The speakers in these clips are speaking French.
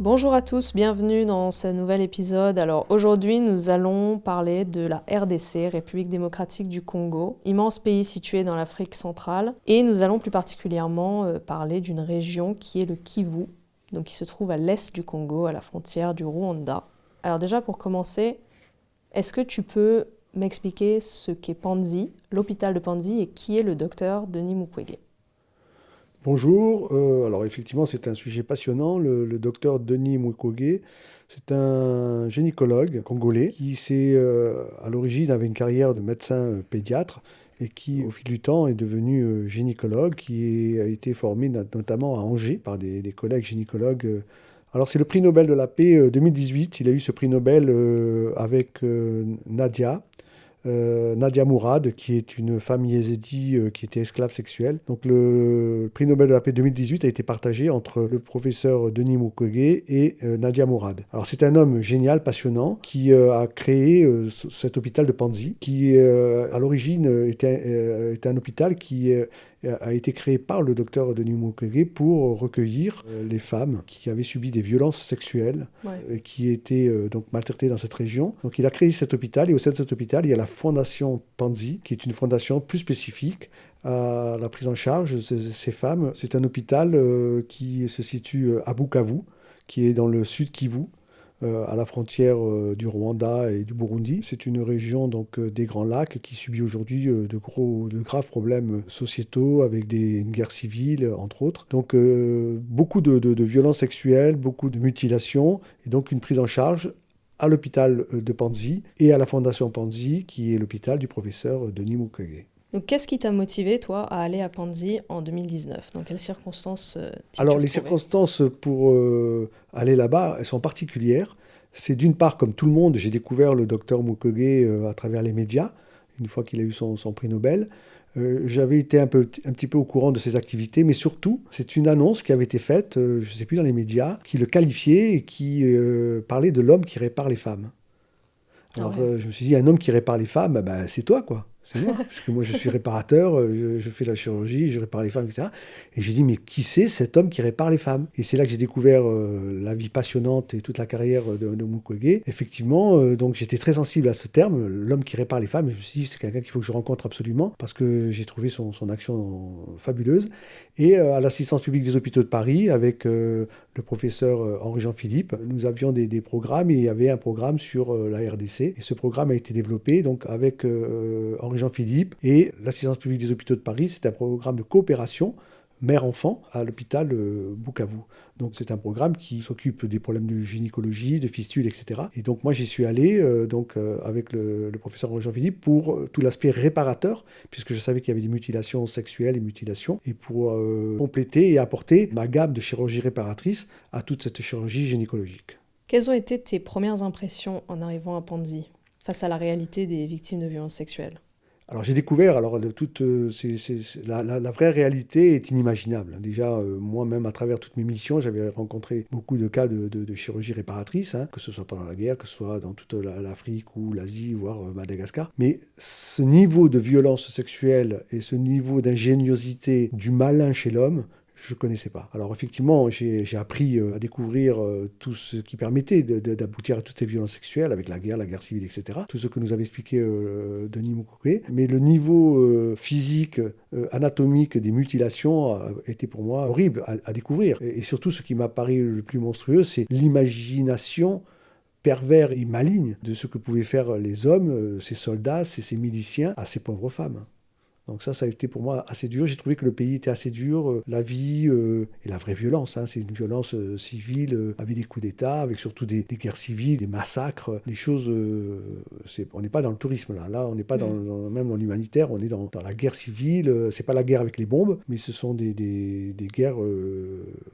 Bonjour à tous, bienvenue dans ce nouvel épisode. Alors aujourd'hui, nous allons parler de la RDC, République démocratique du Congo, immense pays situé dans l'Afrique centrale. Et nous allons plus particulièrement parler d'une région qui est le Kivu, donc qui se trouve à l'est du Congo, à la frontière du Rwanda. Alors déjà pour commencer, est-ce que tu peux m'expliquer ce qu'est Panzi, l'hôpital de Panzi, et qui est le docteur Denis Mukwege? Bonjour, alors effectivement c'est un sujet passionnant. Le docteur Denis Mukwege, c'est un gynécologue congolais qui à l'origine avait une carrière de médecin pédiatre et qui au fil du temps est devenu gynécologue, a été formé notamment à Angers par des collègues gynécologues. Alors c'est le prix Nobel de la paix 2018, il a eu ce prix Nobel avec Nadia Mourad, qui est une femme yézidi qui était esclave sexuelle. Donc le prix Nobel de la paix 2018 a été partagé entre le professeur Denis Mukwege et Nadia Mourad. Alors c'est un homme génial, passionnant, qui a créé cet hôpital de Panzi, qui à l'origine était un hôpital qui a été créé par le docteur Denis Mukwege pour recueillir les femmes qui avaient subi des violences sexuelles Ouais. et qui étaient donc maltraitées dans cette région. Donc il a créé cet hôpital et au sein de cet hôpital, il y a la fondation Panzi, qui est une fondation plus spécifique à la prise en charge de ces femmes. C'est un hôpital qui se situe à Bukavu, qui est dans le sud Kivu, à la frontière du Rwanda et du Burundi. C'est une région donc des Grands Lacs qui subit aujourd'hui de graves problèmes sociétaux avec une guerre civile entre autres. Donc beaucoup de violences sexuelles, beaucoup de mutilations et donc une prise en charge à l'hôpital de Panzi et à la fondation Panzi qui est l'hôpital du professeur Denis Mukwege. Donc qu'est-ce qui t'a motivé, toi, à aller à Panzi en 2019? Dans quelles circonstances t'y tu Alors les retrouvais? circonstances pour aller là-bas, elles sont particulières. C'est d'une part, comme tout le monde, j'ai découvert le docteur Mukwege à travers les médias, une fois qu'il a eu son prix Nobel. J'avais été un petit peu au courant de ses activités, mais surtout, c'est une annonce qui avait été faite, je ne sais plus, dans les médias, qui le qualifiait et qui parlait de l'homme qui répare les femmes. Ah Alors ouais. je me suis dit, un homme qui répare les femmes, ben, c'est toi, quoi. C'est moi. Parce que moi, je suis réparateur, je fais la chirurgie, je répare les femmes, etc. Et j'ai dit, mais qui c'est cet homme qui répare les femmes? Et c'est là que j'ai découvert la vie passionnante et toute la carrière de Mukwege. Effectivement, donc j'étais très sensible à ce terme, l'homme qui répare les femmes. Et je me suis dit, c'est quelqu'un qu'il faut que je rencontre absolument, parce que j'ai trouvé son action fabuleuse. Et à l'assistance publique des hôpitaux de Paris, avec le professeur Henri-Jean Philippe, nous avions des programmes et il y avait un programme sur la RDC. Et ce programme a été développé donc avec Henri-Jean Philippe et l'assistance publique des hôpitaux de Paris. C'est un programme de coopération mère-enfant à l'hôpital Bukavu. Donc c'est un programme qui s'occupe des problèmes de gynécologie, de fistules, etc. Et donc moi j'y suis allé avec le professeur Jean Philippe pour tout l'aspect réparateur, puisque je savais qu'il y avait des mutilations sexuelles et mutilations, et pour compléter et apporter ma gamme de chirurgie réparatrice à toute cette chirurgie gynécologique. Quelles ont été tes premières impressions en arrivant à Panzi, face à la réalité des victimes de violences sexuelles? Alors j'ai découvert, alors la vraie réalité est inimaginable. Déjà, moi-même, à travers toutes mes missions, j'avais rencontré beaucoup de cas de chirurgie réparatrice, hein, que ce soit pendant la guerre, que ce soit dans toute l'Afrique ou l'Asie, voire Madagascar. Mais ce niveau de violence sexuelle et ce niveau d'ingéniosité du malin chez l'homme, je ne connaissais pas. Alors effectivement, j'ai appris à découvrir tout ce qui permettait d'aboutir à toutes ces violences sexuelles avec la guerre civile, etc. Tout ce que nous avait expliqué Denis Mukwege. Mais le niveau physique, anatomique des mutilations était pour moi horrible à découvrir. Et surtout, ce qui m'a paru le plus monstrueux, c'est l'imagination pervers et maligne de ce que pouvaient faire les hommes, ces soldats, ces miliciens, à ces pauvres femmes. Donc ça a été pour moi assez dur. J'ai trouvé que le pays était assez dur. La vie et la vraie violence, hein, c'est une violence civile avec des coups d'État, avec surtout des guerres civiles, des massacres, des choses. On n'est pas dans le tourisme là. Là, on n'est pas même dans l'humanitaire. On est dans la guerre civile. C'est pas la guerre avec les bombes, mais ce sont des guerres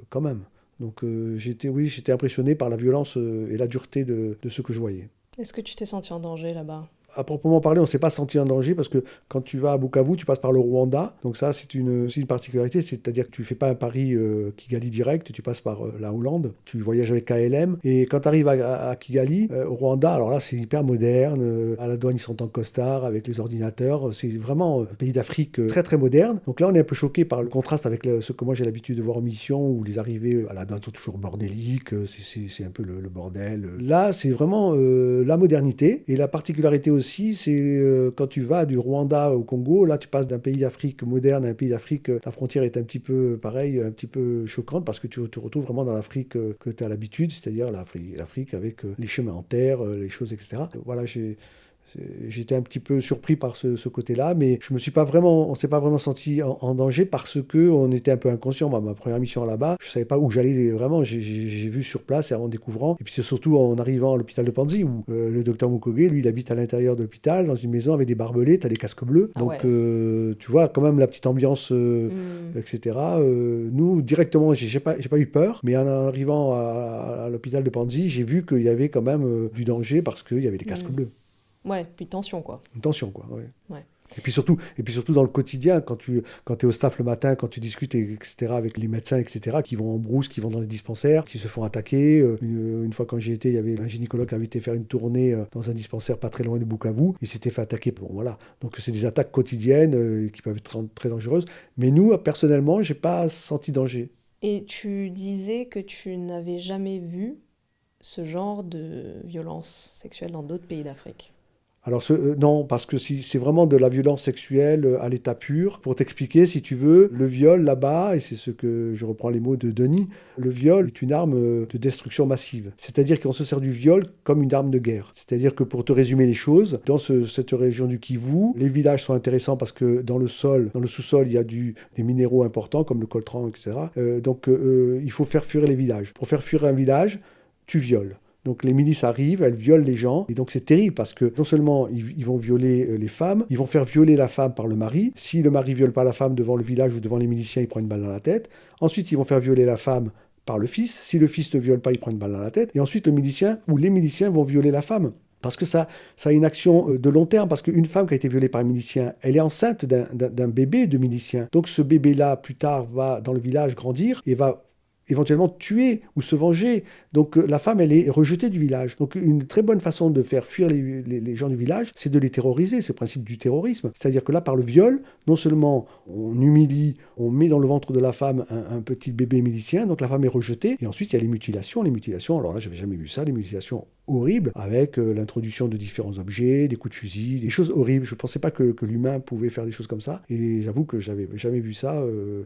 quand même. Donc j'étais impressionné par la violence et la dureté de ce que je voyais. Est-ce que tu t'es senti en danger là-bas? à proprement parler, on ne s'est pas senti en danger parce que quand tu vas à Bukavu, tu passes par le Rwanda. Donc ça, c'est une particularité, c'est-à-dire que tu ne fais pas un Paris Kigali direct, tu passes par la Hollande, tu voyages avec KLM. Et quand tu arrives à Kigali, au Rwanda, alors là, c'est hyper moderne. À la douane, ils sont en costard avec les ordinateurs. C'est vraiment un pays d'Afrique très, très moderne. Donc là, on est un peu choqué par le contraste avec ce que moi j'ai l'habitude de voir en mission, où les arrivées à la douane sont toujours bordéliques, c'est un peu le bordel. Là, c'est vraiment la modernité. Et la particularité aussi, c'est quand tu vas du Rwanda au Congo, là, tu passes d'un pays d'Afrique moderne à un pays d'Afrique, la frontière est un petit peu pareil, un petit peu choquante, parce que tu te retrouves vraiment dans l'Afrique que tu as l'habitude, c'est-à-dire l'Afrique avec les chemins en terre, les choses, etc. Voilà, j'étais un petit peu surpris par ce côté-là, mais on ne s'est pas vraiment senti en danger parce qu'on était un peu inconscient. Ma première mission là-bas, je ne savais pas où j'allais vraiment. J'ai vu sur place et en découvrant. Et puis c'est surtout en arrivant à l'hôpital de Panzi où le docteur Mukwege, lui, il habite à l'intérieur de l'hôpital, dans une maison avec des barbelés, tu as des casques bleus. Ah Donc ouais. tu vois quand même la petite ambiance, etc. Nous, directement, j'ai pas eu peur, mais en arrivant à l'hôpital de Panzi, j'ai vu qu'il y avait quand même du danger parce qu'il y avait des casques bleus. Ouais, puis tension, quoi. Une tension, quoi. Ouais. Ouais. Et puis surtout dans le quotidien, quand tu es au staff le matin, quand tu discutes, etc., avec les médecins, etc., qui vont en brousse, qui vont dans les dispensaires, qui se font attaquer. Une fois quand j'y étais, il y avait un gynécologue qui avait été faire une tournée dans un dispensaire pas très loin de Bukavu. Il s'était fait attaquer. Bon, voilà. Donc c'est des attaques quotidiennes qui peuvent être très dangereuses. Mais nous, personnellement, j'ai pas senti danger. Et tu disais que tu n'avais jamais vu ce genre de violence sexuelle dans d'autres pays d'Afrique. Alors non, parce que c'est vraiment de la violence sexuelle à l'état pur. Pour t'expliquer, si tu veux, le viol là-bas, et c'est ce que je reprends les mots de Denis, le viol est une arme de destruction massive. C'est-à-dire qu'on se sert du viol comme une arme de guerre. C'est-à-dire que pour te résumer les choses, dans cette région du Kivu, les villages sont intéressants parce que dans le sous-sol, il y a des minéraux importants comme le coltan, etc. Donc il faut faire fuir les villages. Pour faire fuir un village, tu violes. Donc les milices arrivent, elles violent les gens, et donc c'est terrible parce que non seulement ils vont violer les femmes, ils vont faire violer la femme par le mari. Si le mari viole pas la femme devant le village ou devant les miliciens, il prend une balle dans la tête. Ensuite, ils vont faire violer la femme par le fils. Si le fils ne viole pas, il prend une balle dans la tête. Et ensuite, le milicien ou les miliciens vont violer la femme. Parce que ça a une action de long terme, parce qu'une femme qui a été violée par un milicien, elle est enceinte d'un bébé de milicien. Donc ce bébé-là, plus tard, va dans le village grandir et va éventuellement tuer ou se venger. Donc la femme, elle est rejetée du village. Donc une très bonne façon de faire fuir les gens du village, c'est de les terroriser. C'est le principe du terrorisme. C'est-à-dire que là, par le viol, non seulement on humilie, on met dans le ventre de la femme un petit bébé milicien, donc la femme est rejetée. Et ensuite, il y a les mutilations. Les mutilations, alors là, j'avais jamais vu ça, les mutilations horribles, avec l'introduction de différents objets, des coups de fusil, des choses horribles. Je ne pensais pas que l'humain pouvait faire des choses comme ça. Et j'avoue que je n'avais jamais vu ça.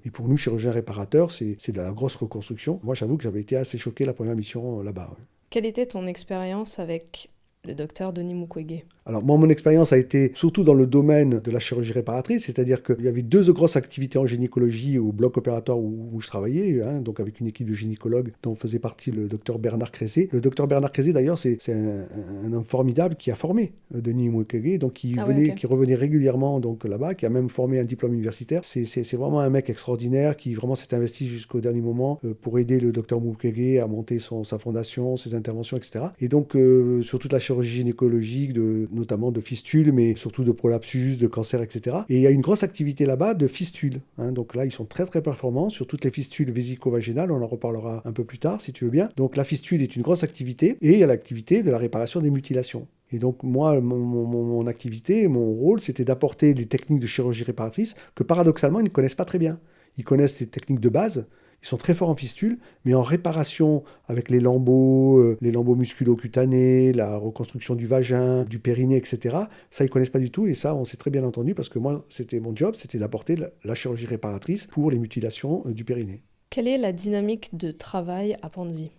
Et pour nous, chirurgiens réparateurs, c'est de la grosse reconstruction. Moi, j'avoue que j'avais été assez choqué la première mission là-bas. Ouais. Quelle était ton expérience avec le docteur Denis Mukwege? Alors moi, mon expérience a été surtout dans le domaine de la chirurgie réparatrice, c'est-à-dire qu'il y avait deux grosses activités en gynécologie au bloc opératoire où je travaillais, donc avec une équipe de gynécologues dont faisait partie le docteur Bernard Crézé. Le docteur Bernard Crézé, d'ailleurs, c'est un homme formidable qui a formé Denis Mukwege, donc qui revenait régulièrement donc là-bas, qui a même formé un diplôme universitaire. C'est vraiment un mec extraordinaire qui vraiment s'est investi jusqu'au dernier moment pour aider le docteur Mukwege à monter sa fondation, ses interventions, etc. Et donc sur toute la chirurgie gynécologique, notamment de fistules, mais surtout de prolapsus, de cancer, etc. Et il y a une grosse activité là-bas de fistules. Donc là, ils sont très très performants sur toutes les fistules vésico-vaginales. On en reparlera un peu plus tard, si tu veux bien. Donc la fistule est une grosse activité, et il y a l'activité de la réparation des mutilations. Et donc moi, mon activité, mon rôle, c'était d'apporter des techniques de chirurgie réparatrice que paradoxalement, ils ne connaissent pas très bien. Ils connaissent les techniques de base. Ils sont très forts en fistule, mais en réparation avec les lambeaux musculo-cutanés, la reconstruction du vagin, du périnée, etc. Ça, ils ne connaissent pas du tout, et ça, on s'est très bien entendu, parce que moi, mon job, c'était d'apporter la chirurgie réparatrice pour les mutilations du périnée. Quelle est la dynamique de travail à Panzi?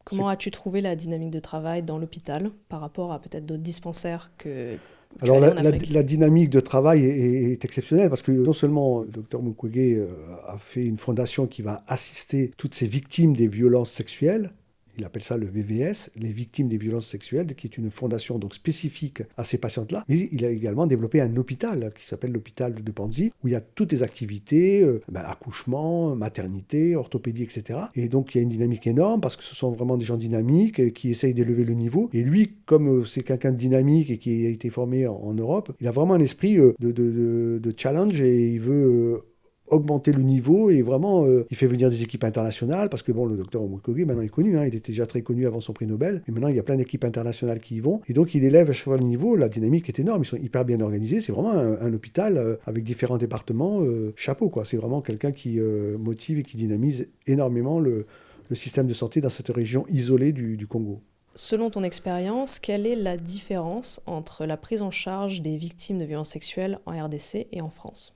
Comment as-tu trouvé la dynamique de travail dans l'hôpital par rapport à peut-être d'autres dispensaires que... Alors la dynamique de travail est exceptionnelle parce que non seulement le docteur Mukwege a fait une fondation qui va assister toutes ces victimes des violences sexuelles, il appelle ça le VVS, les victimes des violences sexuelles, qui est une fondation donc spécifique à ces patientes-là. Mais il a également développé un hôpital qui s'appelle l'hôpital de Panzi, où il y a toutes les activités, accouchement, maternité, orthopédie, etc. Et donc il y a une dynamique énorme parce que ce sont vraiment des gens dynamiques qui essayent d'élever le niveau. Et lui, comme c'est quelqu'un de dynamique et qui a été formé en Europe, il a vraiment un esprit de challenge et il veut augmenter le niveau et vraiment il fait venir des équipes internationales parce que bon, le docteur Mukwege maintenant est connu, il était déjà très connu avant son prix Nobel et maintenant il y a plein d'équipes internationales qui y vont et donc il élève à chaque fois le niveau. La dynamique est énorme, ils sont hyper bien organisés, c'est vraiment un hôpital avec différents départements, chapeau quoi. C'est vraiment quelqu'un qui motive et qui dynamise énormément le système de santé dans cette région isolée du Congo. Selon ton expérience, quelle est la différence entre la prise en charge des victimes de violences sexuelles en RDC et en France ?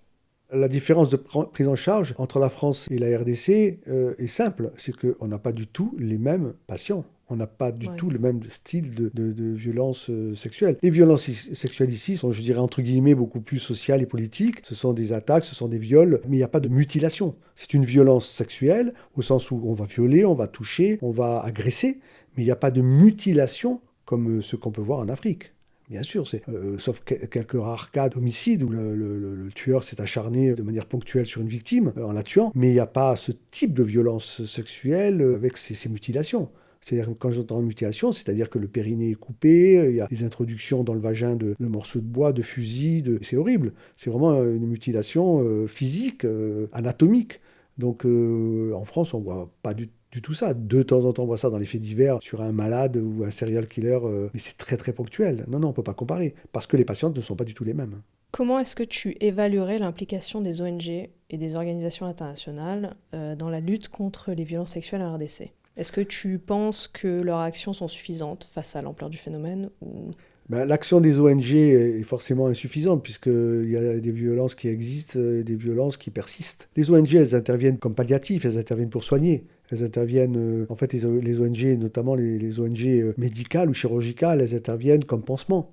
La différence de prise en charge entre la France et la RDC est simple, c'est qu'on n'a pas du tout les mêmes patients. On n'a pas du tout le même style de violence sexuelle. Les violences sexuelles ici sont, je dirais, entre guillemets, beaucoup plus sociales et politiques. Ce sont des attaques, ce sont des viols, mais il n'y a pas de mutilation. C'est une violence sexuelle, au sens où on va violer, on va toucher, on va agresser, mais il n'y a pas de mutilation comme ce qu'on peut voir en Afrique. Bien sûr, sauf quelques rares cas d'homicide où le tueur s'est acharné de manière ponctuelle sur une victime en la tuant, mais il n'y a pas ce type de violence sexuelle avec ces mutilations. C'est-à-dire que quand j'entends mutilation, c'est-à-dire que le périnée est coupé, il y a des introductions dans le vagin de morceaux de bois, de fusils, c'est horrible. C'est vraiment une mutilation physique, anatomique. Donc en France, on ne voit pas du tout ça. De temps en temps, on voit ça dans les faits divers sur un malade ou un serial killer, mais c'est très très ponctuel. Non, on ne peut pas comparer, parce que les patientes ne sont pas du tout les mêmes. Comment est-ce que tu évaluerais l'implication des ONG et des organisations internationales dans la lutte contre les violences sexuelles en RDC ? Est-ce que tu penses que leurs actions sont suffisantes face à l'ampleur du phénomène ou... L'action des ONG est forcément insuffisante puisqu'il y a des violences qui existent et des violences qui persistent. Les ONG, elles interviennent comme palliatifs, elles interviennent pour soigner. Elles interviennent, en fait, les ONG, notamment les ONG médicales ou chirurgicales, elles interviennent comme pansement.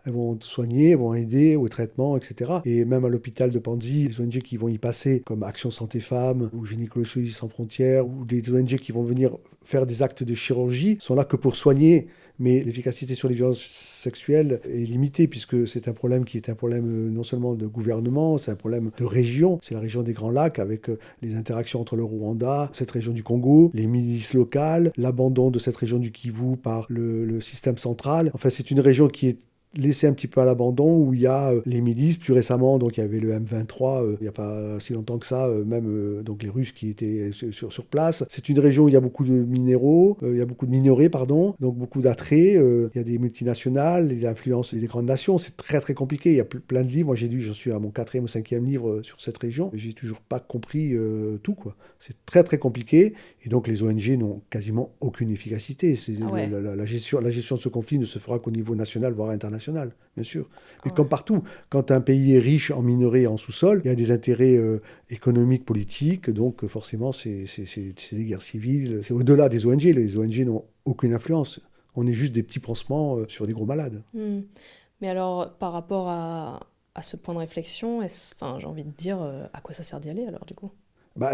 Elles vont soigner, elles vont aider au traitement, etc. Et même à l'hôpital de Panzi, les ONG qui vont y passer, comme Action Santé Femmes ou Gynécologie sans frontières, ou des ONG qui vont venir faire des actes de chirurgie, sont là que pour soigner. Mais l'efficacité sur les violences sexuelles est limitée, puisque c'est un problème qui est un problème non seulement de gouvernement, c'est un problème de région. C'est la région des Grands Lacs, avec les interactions entre le Rwanda, cette région du Congo, les milices locales, l'abandon de cette région du Kivu par le système central. Enfin, c'est une région qui est laissé un petit peu à l'abandon, où il y a les milices. Plus récemment, donc, il y avait le M23, il n'y a pas si longtemps que ça, même donc les Russes qui étaient sur place. C'est une région où il y a beaucoup de minéraux, il y a beaucoup de minerais, pardon, donc beaucoup d'attraits, il y a des multinationales, il y a l'influence des grandes nations. C'est très très compliqué, il y a plein de livres. Moi j'ai lu, j'en suis à mon 4e ou 5e livre sur cette région, j'ai toujours pas compris tout, quoi. C'est très très compliqué, et donc les ONG n'ont quasiment aucune efficacité. La gestion de ce conflit ne se fera qu'au niveau national, voire international, bien sûr. Mais comme partout, quand un pays est riche en minerais et en sous-sol, il y a des intérêts économiques, politiques, donc forcément c'est des guerres civiles. C'est au-delà des ONG, les ONG n'ont aucune influence. On est juste des petits pansements sur des gros malades. Mais alors, par rapport à ce point de réflexion, j'ai envie de dire, à quoi ça sert d'y aller alors du coup ?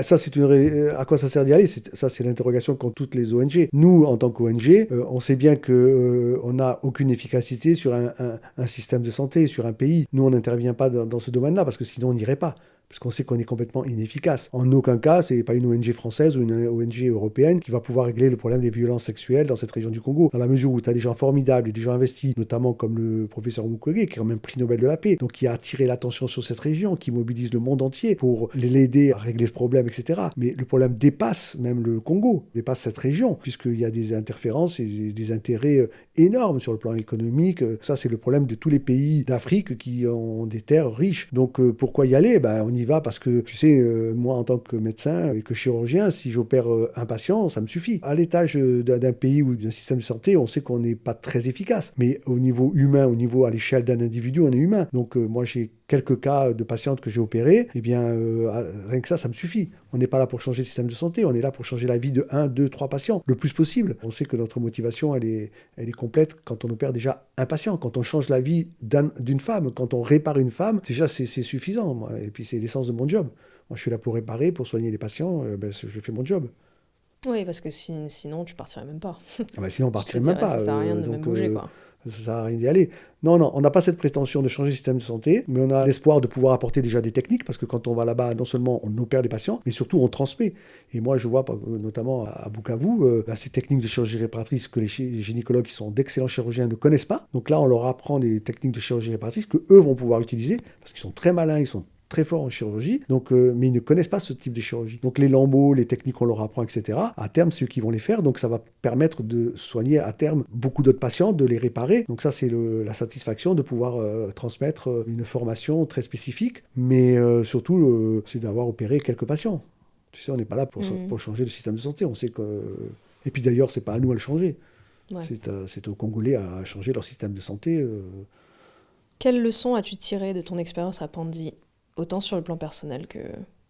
Ça, à quoi ça sert d'y aller ? Ça, c'est l'interrogation qu'ont toutes les ONG. Nous, en tant qu'ONG, on sait bien qu'on n'a aucune efficacité sur un système de santé, sur un pays. Nous, on n'intervient pas dans ce domaine-là, parce que sinon, on n'irait pas. Parce qu'on sait qu'on est complètement inefficace. En aucun cas, ce n'est pas une ONG française ou une ONG européenne qui va pouvoir régler le problème des violences sexuelles dans cette région du Congo. Dans la mesure où tu as des gens formidables et des gens investis, notamment comme le professeur Mukwege, qui est quand même prix Nobel de la paix, donc qui a attiré l'attention sur cette région, qui mobilise le monde entier pour l'aider à régler ce problème, etc. Mais le problème dépasse même le Congo, dépasse cette région, puisqu'il y a des interférences et des intérêts énormes sur le plan économique. Ça, c'est le problème de tous les pays d'Afrique qui ont des terres riches. Donc, pourquoi y aller ? On y va parce que, tu sais, moi, en tant que médecin et que chirurgien, si j'opère un patient, ça me suffit. À l'étage d'un pays ou d'un système de santé, on sait qu'on n'est pas très efficace. Mais au niveau humain, à l'échelle d'un individu, on est humain. Donc, moi, j'ai quelques cas de patientes que j'ai opérées, eh bien, rien que ça me suffit. On n'est pas là pour changer le système de santé, on est là pour changer la vie de 1, 2, 3 patients, le plus possible. On sait que notre motivation, elle est complète quand on opère déjà un patient, quand on change la vie d'une femme, quand on répare une femme, déjà c'est suffisant. Moi. Et puis c'est l'essence de mon job. Moi, je suis là pour réparer, pour soigner les patients, je fais mon job. Oui, parce que sinon, tu partirais même pas. Ah bah, sinon, on Tu te partirait même dirais, pas. ça sert à rien de même bouger, quoi. Ça sert à rien d'y aller. Non, non, on n'a pas cette prétention de changer le système de santé, mais on a l'espoir de pouvoir apporter déjà des techniques, parce que quand on va là-bas, non seulement on opère des patients, mais surtout on transmet. Et moi, je vois notamment à Bukavu, ces techniques de chirurgie réparatrice que les gynécologues qui sont d'excellents chirurgiens ne connaissent pas. Donc là, on leur apprend des techniques de chirurgie réparatrice que eux vont pouvoir utiliser, parce qu'ils sont très malins, ils sont très forts en chirurgie, donc, mais ils ne connaissent pas ce type de chirurgie. Donc les lambeaux, les techniques qu'on leur apprend, etc., à terme, c'est eux qui vont les faire, donc ça va permettre de soigner à terme beaucoup d'autres patients, de les réparer. Donc ça, c'est la satisfaction de pouvoir transmettre une formation très spécifique, mais surtout, c'est d'avoir opéré quelques patients. Tu sais, on n'est pas là pour changer le système de santé, on sait que... Et puis d'ailleurs, c'est pas à nous à le changer. Ouais. C'est aux Congolais à changer leur système de santé. Quelles leçons as-tu tirées de ton expérience à Pandy, autant sur le plan personnel que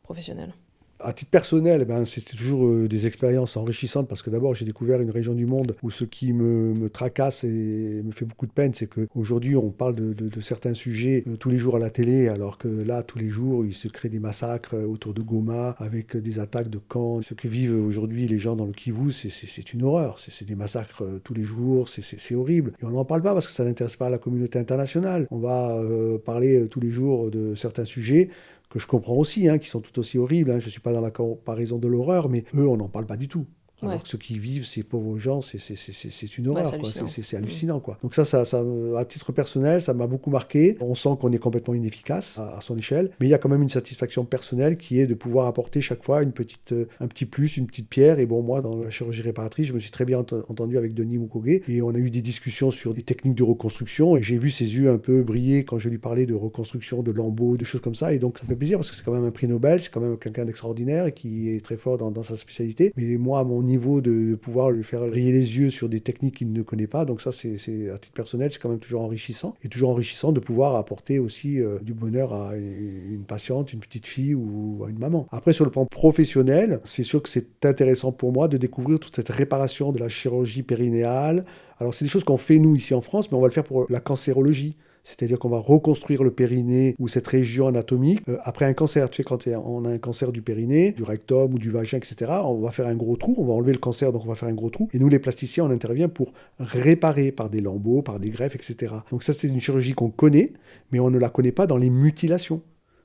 professionnel? À titre personnel, c'est toujours des expériences enrichissantes parce que d'abord, j'ai découvert une région du monde où ce qui me tracasse et me fait beaucoup de peine, c'est qu'aujourd'hui, on parle de certains sujets tous les jours à la télé, alors que là, tous les jours, il se crée des massacres autour de Goma avec des attaques de camps. Ce que vivent aujourd'hui les gens dans le Kivu, c'est une horreur. C'est des massacres tous les jours, c'est horrible. Et on n'en parle pas parce que ça n'intéresse pas la communauté internationale. On va parler tous les jours de certains sujets que je comprends aussi, qui sont tout aussi horribles. Je ne suis pas dans la comparaison de l'horreur, mais eux, on n'en parle pas du tout. Alors que ceux qui vivent, ces pauvres gens, c'est une horreur, c'est hallucinant, quoi. Donc ça, à titre personnel, ça m'a beaucoup marqué. On sent qu'on est complètement inefficace à son échelle, mais il y a quand même une satisfaction personnelle qui est de pouvoir apporter chaque fois un petit plus, une petite pierre. Et bon, moi, dans la chirurgie réparatrice, je me suis très bien entendu avec Denis Mukwege, et on a eu des discussions sur des techniques de reconstruction, et j'ai vu ses yeux un peu briller quand je lui parlais de reconstruction, de lambeaux, de choses comme ça, et donc ça fait plaisir parce que c'est quand même un prix Nobel, c'est quand même quelqu'un d'extraordinaire et qui est très fort dans sa spécialité. Mais moi, à mon niveau de pouvoir lui faire briller les yeux sur des techniques qu'il ne connaît pas. Donc ça, c'est à titre personnel, c'est quand même toujours enrichissant. Et toujours enrichissant de pouvoir apporter aussi du bonheur à une patiente, une petite fille ou à une maman. Après, sur le plan professionnel, c'est sûr que c'est intéressant pour moi de découvrir toute cette réparation de la chirurgie périnéale. Alors, c'est des choses qu'on fait, nous, ici en France, mais on va le faire pour la cancérologie. C'est-à-dire qu'on va reconstruire le périnée ou cette région anatomique après un cancer. Tu sais, quand on a un cancer du périnée, du rectum ou du vagin, etc., on va faire un gros trou, on va enlever le cancer, donc on va faire un gros trou. Et nous, les plasticiens, on intervient pour réparer par des lambeaux, par des greffes, etc. Donc ça, c'est une chirurgie qu'on connaît, mais on ne la connaît pas dans les mutilations.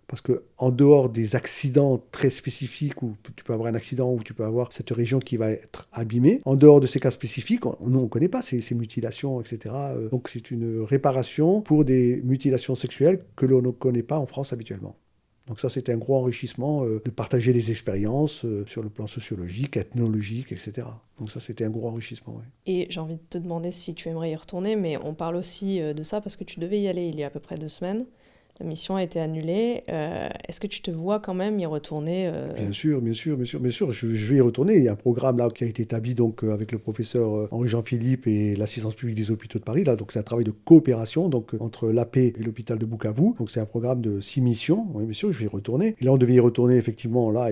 Parce qu'en dehors des accidents très spécifiques, où tu peux avoir un accident, où tu peux avoir cette région qui va être abîmée, en dehors de ces cas spécifiques, nous, on ne connaît pas ces mutilations, etc. Donc c'est une réparation pour des mutilations sexuelles que l'on ne connaît pas en France habituellement. Donc ça, c'était un gros enrichissement de partager des expériences sur le plan sociologique, ethnologique, etc. Donc ça, c'était un gros enrichissement. Ouais. Et j'ai envie de te demander si tu aimerais y retourner, mais on parle aussi de ça parce que tu devais y aller il y a à peu près 2 semaines. La mission a été annulée. Est-ce que tu te vois quand même y retourner Bien sûr, je vais y retourner. Il y a un programme là qui a été établi donc avec le professeur Henri-Jean-Philippe et l'assistance publique des hôpitaux de Paris. Là, donc c'est un travail de coopération donc entre l'AP et l'hôpital de Bukavu. Donc c'est un programme de 6 missions. Oui, bien sûr, je vais y retourner. Et là, on devait y retourner effectivement là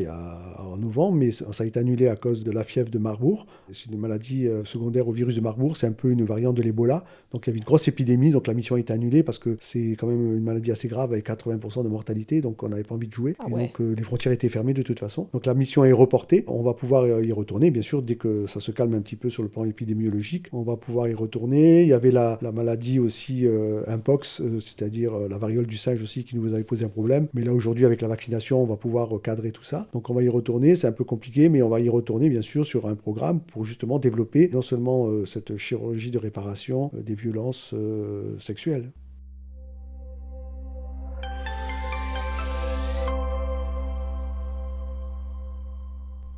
en novembre, mais ça a été annulé à cause de la fièvre de Marbourg. C'est une maladie secondaire au virus de Marbourg. C'est un peu une variante de l'Ebola. Donc il y avait une grosse épidémie. Donc la mission a été annulée parce que c'est quand même une maladie assez grave avec 80% de mortalité, donc on n'avait pas envie de jouer. Et donc les frontières étaient fermées de toute façon. Donc la mission est reportée. On va pouvoir y retourner, bien sûr, dès que ça se calme un petit peu sur le plan épidémiologique. On va pouvoir y retourner. Il y avait la maladie aussi Mpox, c'est-à-dire la variole du singe aussi qui nous avait posé un problème. Mais là aujourd'hui, avec la vaccination, on va pouvoir cadrer tout ça. Donc on va y retourner. C'est un peu compliqué, mais on va y retourner, bien sûr, sur un programme pour justement développer non seulement cette chirurgie de réparation des violences sexuelles.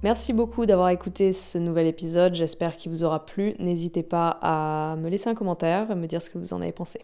Merci beaucoup d'avoir écouté ce nouvel épisode, j'espère qu'il vous aura plu. N'hésitez pas à me laisser un commentaire et me dire ce que vous en avez pensé.